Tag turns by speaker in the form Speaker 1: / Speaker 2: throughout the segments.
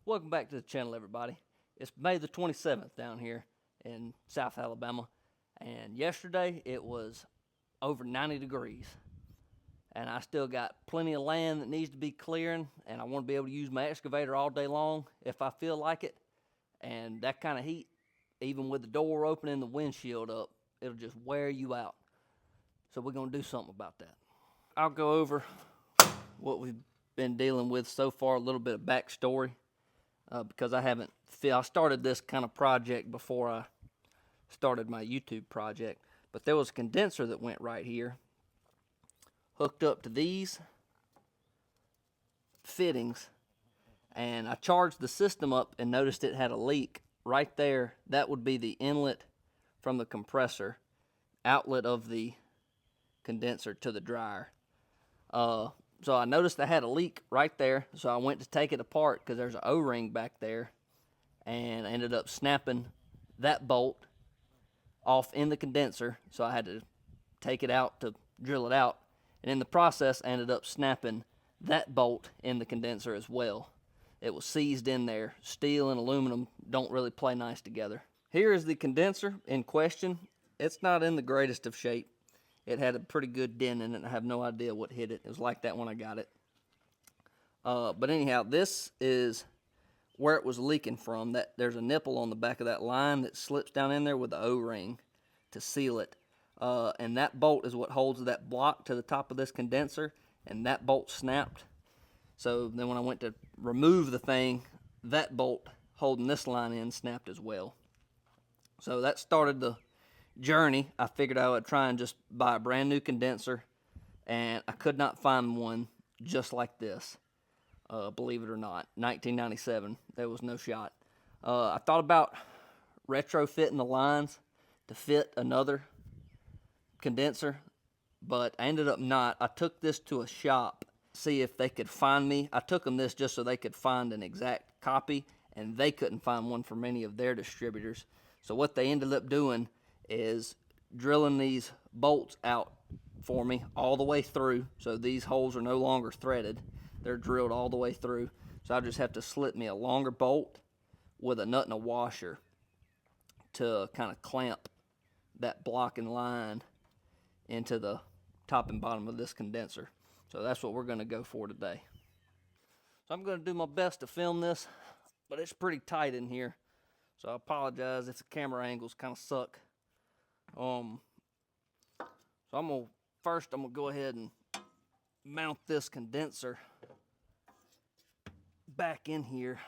Speaker 1: Welcome back to the channel, everybody. It's May the 27th down here in South Alabama, and yesterday it was over 90 degrees, and I still got plenty of land that needs to be clearing, and I want to be able to use my excavator all day long if I feel like it. And that kind of heat, even with the door open and the windshield up, it'll just wear you out. So we're going to do something about that. I'll go over what we've been dealing with so far, a little bit of backstory. Because I started this kind of project before I started my YouTube project. But there was a condenser that went right here, hooked up to these fittings, and I charged the system up and noticed it had a leak right there. That would be the inlet from the compressor, outlet of the condenser to the dryer. So I noticed I had a leak right there, so I went to take it apart because there's an O-ring back there, and I ended up snapping that bolt off in the condenser, so I had to take it out to drill it out, and in the process I ended up snapping that bolt in the condenser as well. It was seized in there. Steel and aluminum don't really play nice together. Here is the condenser in question. It's not in the greatest of shape. It had a pretty good dent in it. I have no idea what hit it. It was like that when I got it. But anyhow, this is where it was leaking from. There's a nipple on the back of that line that slips down in there with the O-ring to seal it. And that bolt is what holds that block to the top of this condenser, and that bolt snapped. So then when I went to remove the thing, that bolt holding this line in snapped as well. So that started the journey. I figured I would try and just buy a brand new condenser, and I could not find one just like this. Believe it or not, 1997, there was no shot. I thought about retrofitting the lines to fit another condenser, but I ended up not. I took this to a shop, see if they could find me. I took them this just so they could find an exact copy, and they couldn't find one from any of their distributors. So what they ended up doing is drilling these bolts out for me all the way through. So these holes are no longer threaded. They're drilled all the way through. So I just have to slip me a longer bolt with a nut and a washer to kind of clamp that block and line into the top and bottom of this condenser. So that's what we're going to go for today. So I'm going to do my best to film this, but it's pretty tight in here. So I apologize if the camera angles kind of suck. So I'm gonna go ahead and mount this condenser back in here.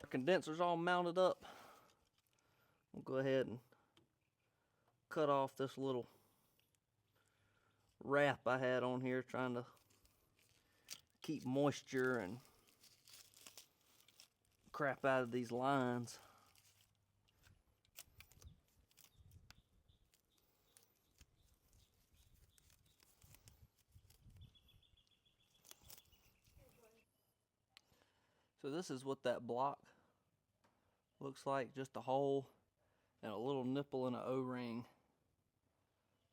Speaker 1: Our condenser's all mounted up. We'll go ahead and cut off this little wrap I had on here, trying to keep moisture and crap out of these lines. So this is what that block looks like, just a hole and a little nipple and an O-ring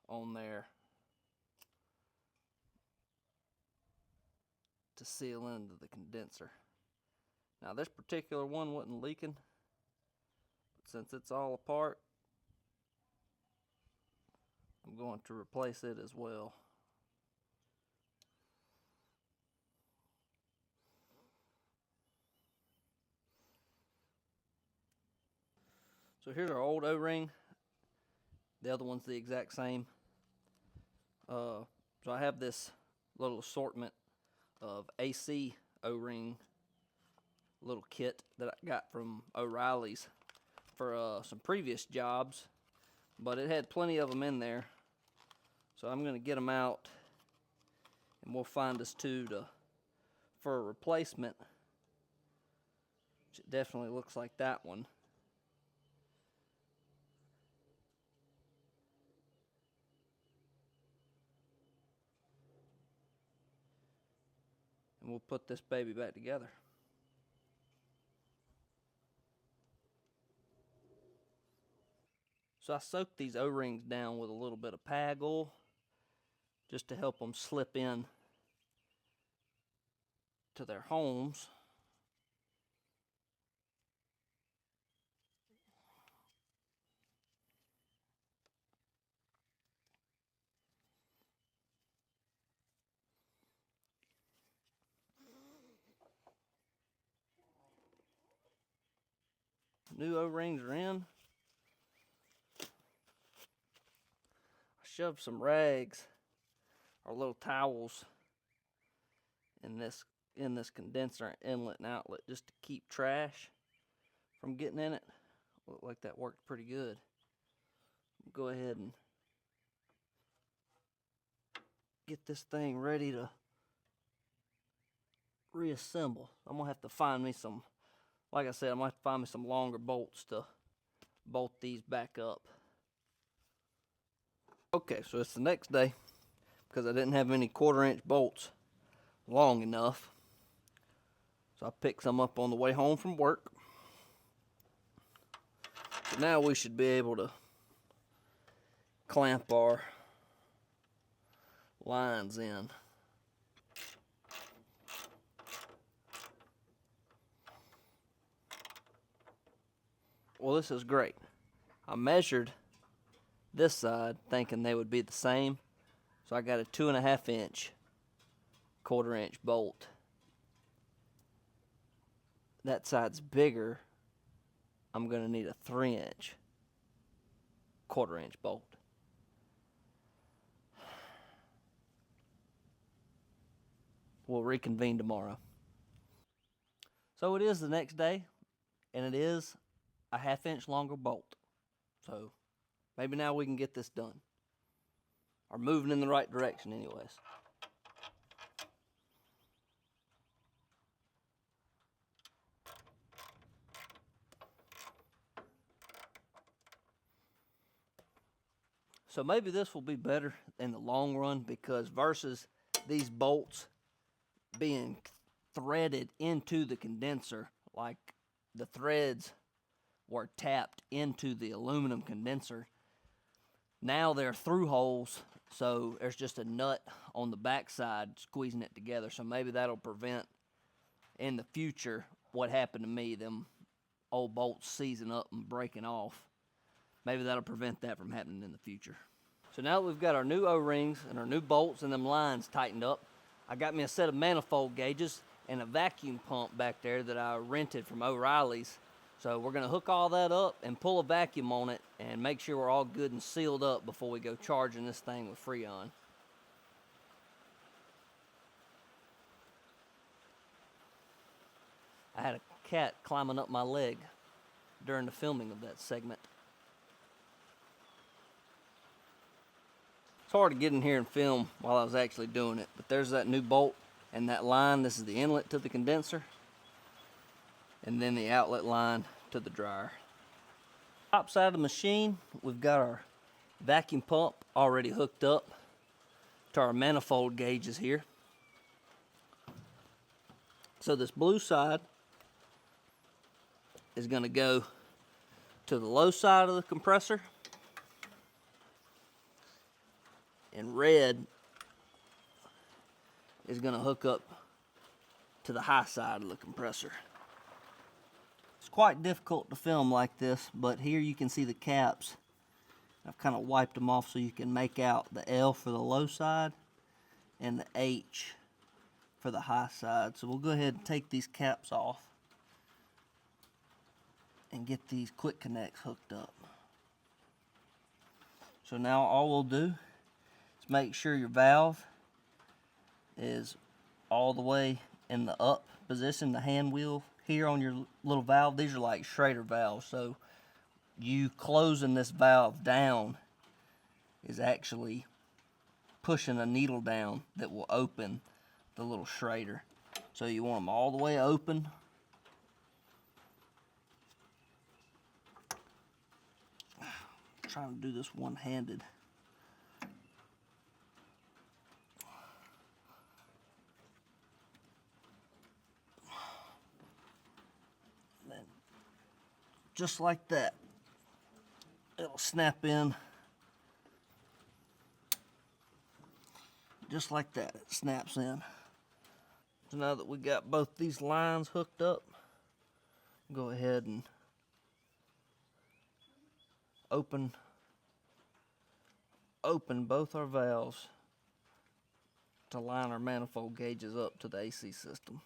Speaker 1: on there to seal into the condenser. Now this particular one wasn't leaking, but since it's all apart, I'm going to replace it as well. So So here's our old O-ring. The other one's the exact same. So I have this little assortment of AC O-ring little kit that I got from O'Reilly's for some previous jobs, but it had plenty of them in there. So I'm going to get them out, and we'll find us two for a replacement, which it definitely looks like that one. And we'll put this baby back together. So I soaked these O-rings down with a little bit of PAG oil just to help them slip in to their homes. New O-rings are in. I shoved some rags or little towels in this condenser inlet and outlet just to keep trash from getting in it. Looked like that worked pretty good. Go ahead and get this thing ready to reassemble. I'm gonna have to find me some, like I said, I'm gonna have to find me some longer bolts to bolt these back up. Okay, so it's the next day because I didn't have any 1/4-inch bolts long enough. So I picked some up on the way home from work. So now we should be able to clamp our lines in. Well, this is great. I measured this side thinking they would be the same. So I got a 2.5-inch 1/4-inch bolt. That side's bigger. I'm going to need a 3-inch 1/4-inch bolt. We'll reconvene tomorrow. So it is the next day, and it is a 1/2-inch longer bolt. So maybe now we can get this done. Or moving in the right direction anyways. So maybe this will be better in the long run, because versus these bolts being threaded into the condenser, like the threads were tapped into the aluminum condenser, now they're through holes, so there's just a nut on the backside squeezing it together. So maybe that'll prevent in the future what happened to me, them old bolts seizing up and breaking off. Maybe that'll prevent that from happening in the future. So now that we've got our new O-rings and our new bolts and them lines tightened up, I got me a set of manifold gauges and a vacuum pump back there that I rented from O'Reilly's. So we're gonna hook all that up and pull a vacuum on it and make sure we're all good and sealed up before we go charging this thing with Freon. I had a cat climbing up my leg during the filming of that segment. It's hard to get in here and film while I was actually doing it, but there's that new bolt and that line. This is the inlet to the condenser, and then the outlet line to the dryer. Top side of the machine, we've got our vacuum pump already hooked up to our manifold gauges here. So this blue side is going to go to the low side of the compressor, and red is going to hook up to the high side of the compressor. It's quite difficult to film like this, but here you can see the caps. I've kind of wiped them off so you can make out the L for the low side and the H for the high side. So we'll go ahead and take these caps off. and get these quick connects hooked up. So now all we'll do is make sure your valve is all the way in the up position, the hand wheel here on your little valve. These are like Schrader valves, so you closing this valve down is actually pushing a needle down that will open the little Schrader. So you want them all the way open. I'm trying to do this one-handed. Then just like that, it'll snap in. Just like that, it snaps in. So now that we got both these lines hooked up, go ahead and open both our valves to line our manifold gauges up to the AC system.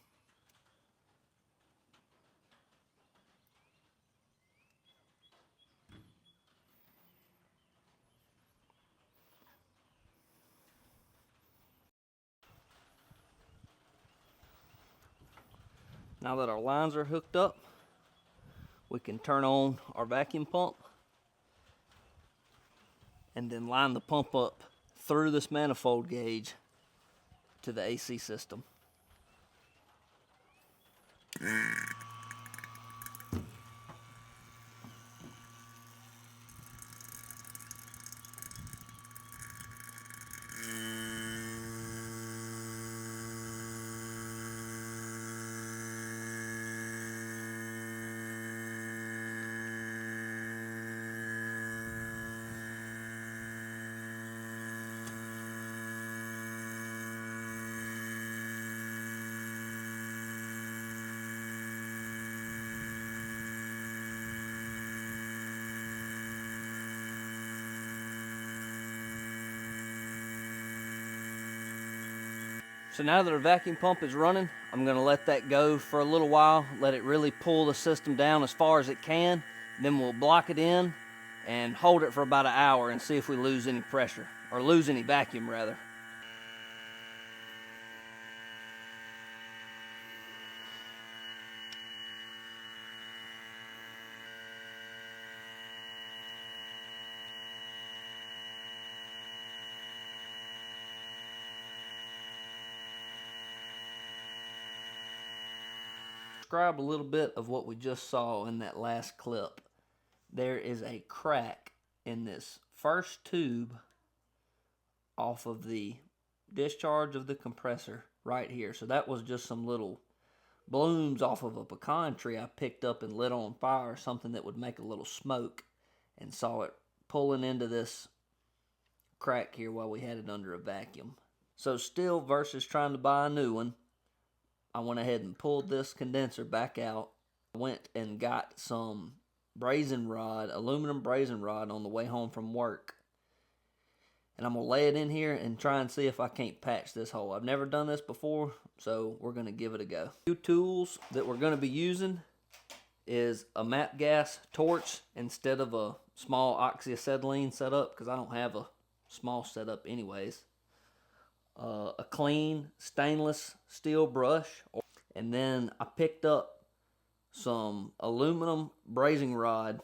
Speaker 1: Now that our lines are hooked up, we can turn on our vacuum pump and then line the pump up through this manifold gauge to the AC system. So now that our vacuum pump is running, I'm going to let that go for a little while, let it really pull the system down as far as it can. Then we'll block it in and hold it for about an hour and see if we lose any pressure, or lose any vacuum rather. Describe a little bit of what we just saw in that last clip. There is a crack in this first tube off of the discharge of the compressor right here. So that was just some little blooms off of a pecan tree I picked up and lit on fire, something that would make a little smoke, and saw it pulling into this crack here while we had it under a vacuum. So still, versus trying to buy a new one, I went ahead and pulled this condenser back out. Went and got some brazing rod, aluminum brazing rod, on the way home from work. And I'm going to lay it in here and try and see if I can't patch this hole. I've never done this before, so we're going to give it a go. Two tools that we're going to be using is a MAP gas torch instead of a small oxyacetylene setup, because I don't have a small setup anyways. A clean stainless steel brush, and then I picked up some aluminum brazing rod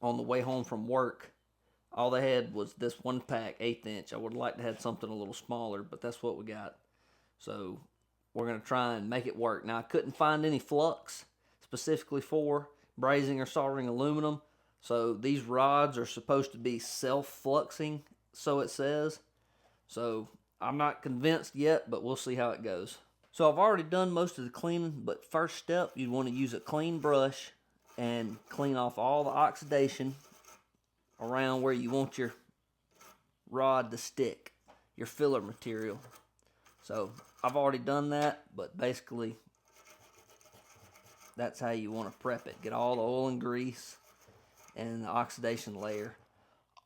Speaker 1: on the way home from work. All they had was this one pack, 1/8 inch. I would have liked to have something a little smaller, but that's what we got. So we're going to try and make it work. Now, I couldn't find any flux specifically for brazing or soldering aluminum, so these rods are supposed to be self-fluxing, so it says. So I'm not convinced yet, but we'll see how it goes. So I've already done most of the cleaning, but first step, you'd want to use a clean brush and clean off all the oxidation around where you want your rod to stick, your filler material. So I've already done that, but basically that's how you want to prep it. Get all the oil and grease and the oxidation layer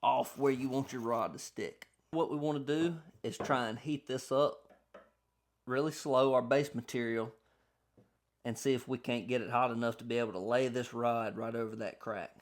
Speaker 1: off where you want your rod to stick. What we want to do is try and heat this up really slow, our base material, and see if we can't get it hot enough to be able to lay this rod right over that crack.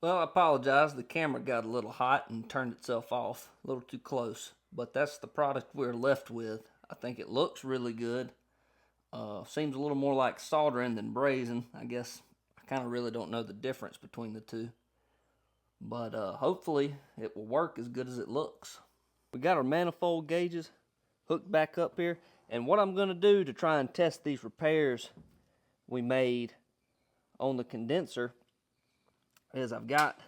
Speaker 1: Well, I apologize. The camera got a little hot and turned itself off a little too close. But that's the product we're left with. I think it looks really good. Seems a little more like soldering than brazing. I guess I kind of really don't know the difference between the two. But hopefully it will work as good as it looks. We got our manifold gauges hooked back up here. And what I'm going to do to try and test these repairs we made on the condenser is I've got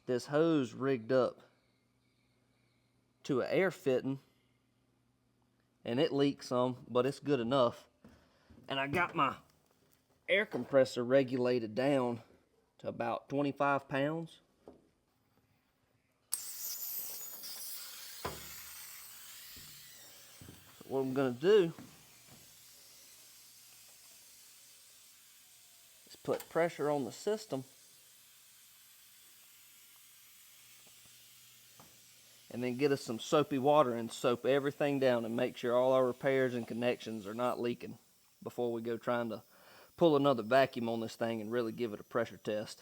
Speaker 1: this hose rigged up to an air fitting, and it leaks some, but it's good enough. And I got my air compressor regulated down to about 25 pounds. So what I'm gonna do is put pressure on the system and then get us some soapy water and soap everything down and make sure all our repairs and connections are not leaking before we go trying to pull another vacuum on this thing and really give it a pressure test.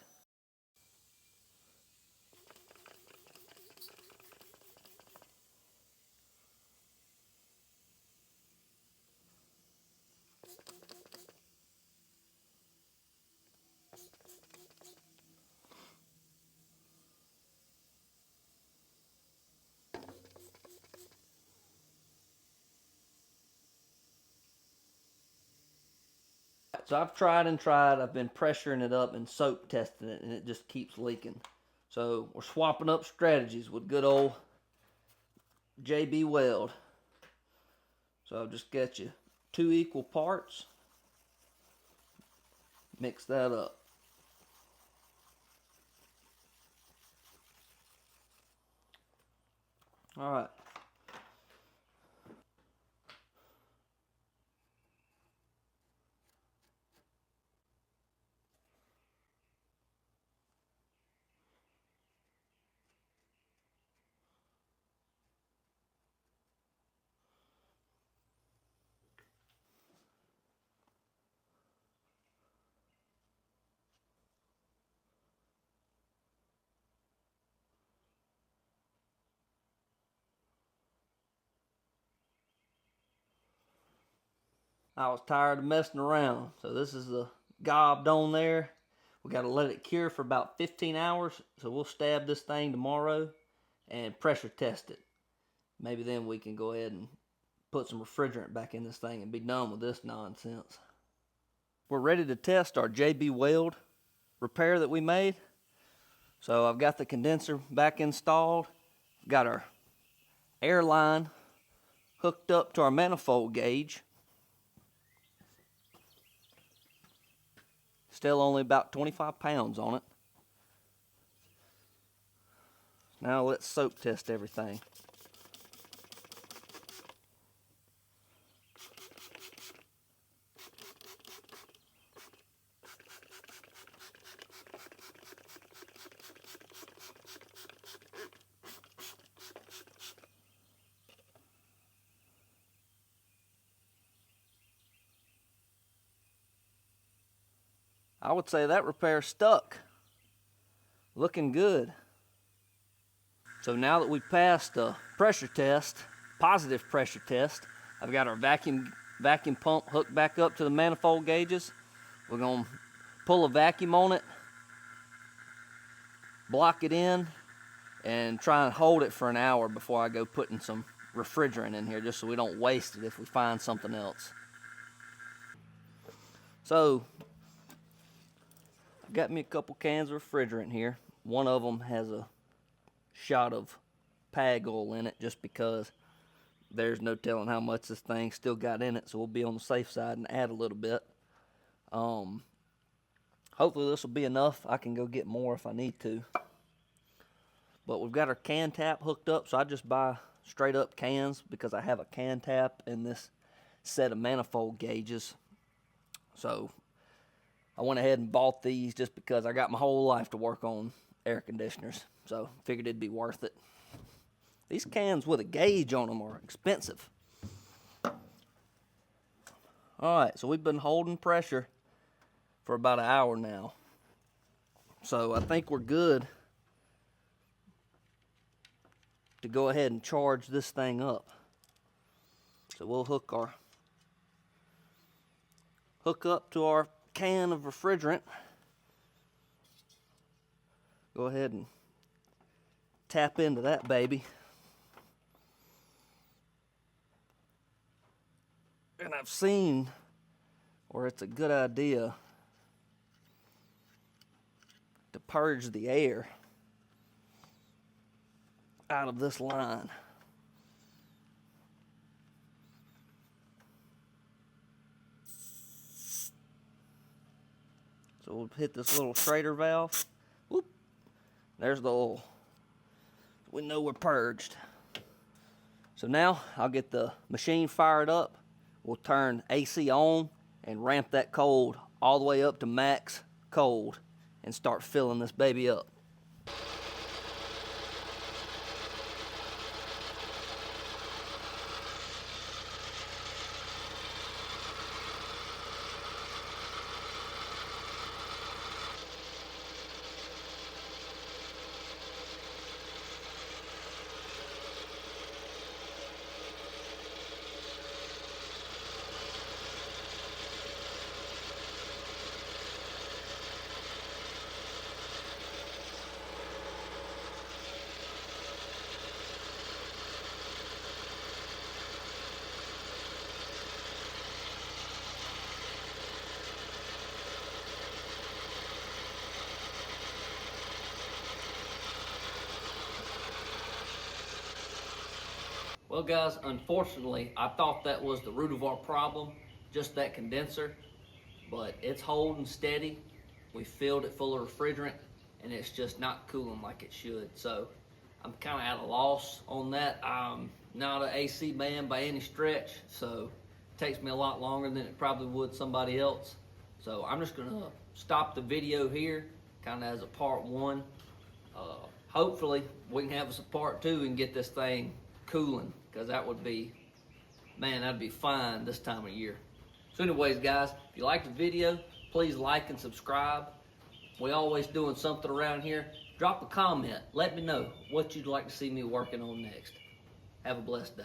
Speaker 1: So I've tried and tried. I've been pressuring it up and soap testing it, and it just keeps leaking. So we're swapping up strategies with good old JB Weld. So I've just got you 2 equal parts. Mix that up. All right. I was tired of messing around. So this is the gobbed on there. We got to let it cure for about 15 hours. So we'll stab this thing tomorrow and pressure test it. Maybe then we can go ahead and put some refrigerant back in this thing and be done with this nonsense. We're ready to test our JB Weld repair that we made. So I've got the condenser back installed. Got our air line hooked up to our manifold gauge. Still only about 25 pounds on it. Now let's soap test everything. I would say that repair stuck. Looking good. So now that we passed the pressure test, positive pressure test, I've got our vacuum pump hooked back up to the manifold gauges. We're going to pull a vacuum on it, block it in, and try and hold it for an hour before I go putting some refrigerant in here, just so we don't waste it if we find something else. So I've got me a couple cans of refrigerant here. One of them has a shot of PAG oil in it, just because there's no telling how much this thing still got in it, so we'll be on the safe side and add a little bit. Hopefully this will be enough. I can go get more if I need to. But we've got our can tap hooked up, so I just buy straight up cans because I have a can tap in this set of manifold gauges. So I went ahead and bought these just because I got my whole life to work on air conditioners, so figured it'd be worth it. These cans with a gauge on them are expensive. Alright, so we've been holding pressure for about an hour now. So I think we're good to go ahead and charge this thing up. So we'll hook up to our can of refrigerant. Go ahead and tap into that baby. And I've seen where it's a good idea to purge the air out of this line. So we'll hit this little Schrader valve. Whoop. There's the oil. We know we're purged. So now I'll get the machine fired up. We'll turn AC on and ramp that cold all the way up to max cold and start filling this baby up. Well guys, unfortunately, I thought that was the root of our problem, just that condenser, but it's holding steady. We filled it full of refrigerant and it's just not cooling like it should. So I'm kind of at a loss on that. I'm not an AC man by any stretch, so it takes me a lot longer than it probably would somebody else. So I'm just gonna stop the video here, kind of as a part one. Hopefully we can have us a part two and get this thing cooling, because that would be, man, that'd be fine this time of year. So anyways guys, if you liked the video, please like and subscribe. We always doing something around here. Drop a comment, let me know what you'd like to see me working on next. Have a blessed day.